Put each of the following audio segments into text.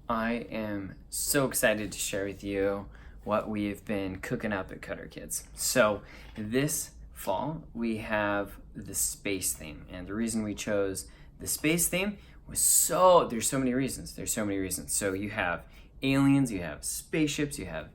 I am so excited to share with you what we've been cooking up at Coder Kids. So this fall we have the space theme, and the reason we chose the space theme was there's so many reasons. So you have aliens, you have spaceships, you have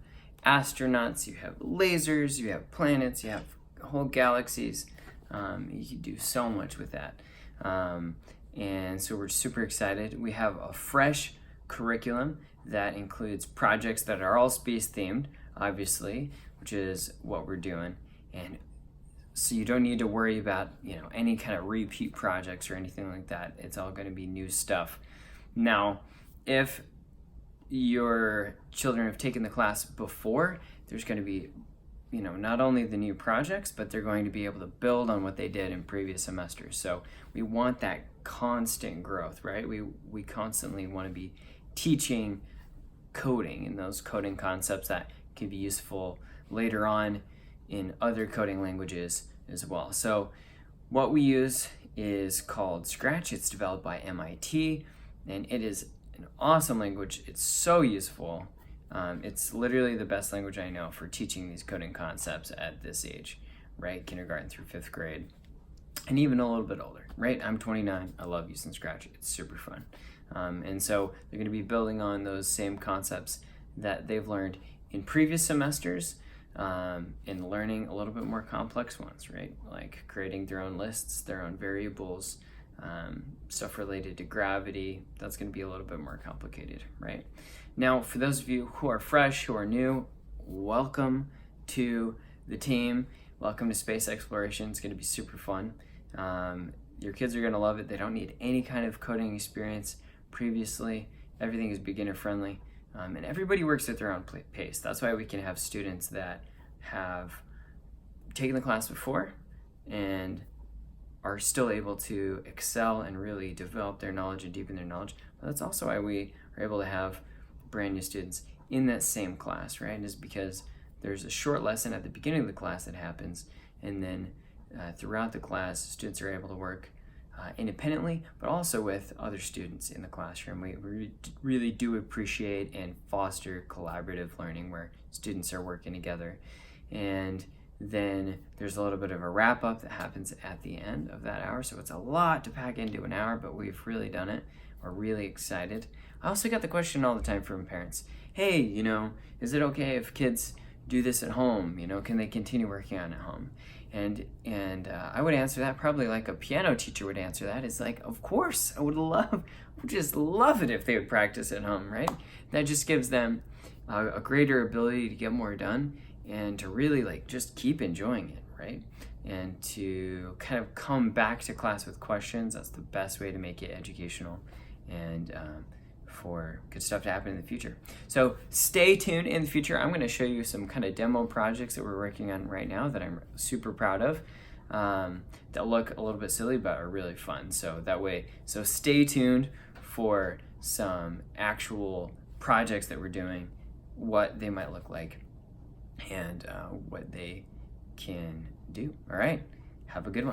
astronauts, you have lasers, you have planets, you have whole galaxies. You can do so much with that. And so we're super excited. We have a fresh curriculum that includes projects that are all space themed, obviously, which is what we're doing. And so you don't need to worry about, any kind of repeat projects or anything like that. It's all going to be new stuff. Now, if your children have taken the class before, there's going to be not only the new projects, but they're going to be able to build on what they did in previous semesters. So we want that constant growth, right? We constantly want to be teaching coding and those coding concepts that can be useful later on in other coding languages as well. So what we use is called Scratch. It's developed by MIT, and it is an awesome language. It's so useful. It's literally the best language I know for teaching these coding concepts at this age, right? Kindergarten through 5th grade, and even a little bit older, right? I'm 29. I love using Scratch. It's super fun. And so they're going to be building on those same concepts that they've learned in previous semesters, and learning a little bit more complex ones, right? Like creating their own lists, their own variables, stuff related to gravity. That's going to be a little bit more complicated, right? Now, for those of you who are fresh, who are new, welcome to the team. Welcome to space exploration. It's going to be super fun. Your kids are going to love it. They don't need any kind of coding experience previously. Everything is beginner friendly, and everybody works at their own pace. That's why we can have students that have taken the class before and are still able to excel and really develop their knowledge and deepen their knowledge. But that's also why we are able to have brand new students in that same class, right? Is because there's a short lesson at the beginning of the class that happens, and then throughout the class, students are able to work independently, but also with other students in the classroom. We really do appreciate and foster collaborative learning where students are working together. And then there's a little bit of a wrap up that happens at the end of that hour. So it's a lot to pack into an hour, but we've really done it. We're really excited. I also get the question all the time from parents, hey, is it okay if kids do this at home? Can they continue working on it at home? And I would answer that probably like a piano teacher would answer that. It's like, of course, I would just love it if they would practice at home, right? That just gives them a greater ability to get more done and to really just keep enjoying it, right? And to kind of come back to class with questions. That's the best way to make it educational and for good stuff to happen in the future. So stay tuned in the future. I'm going to show you some kind of demo projects that we're working on right now that I'm super proud of, that look a little bit silly but are really fun. So stay tuned for some actual projects that we're doing, what they might look like, and what they can do. All right, have a good one.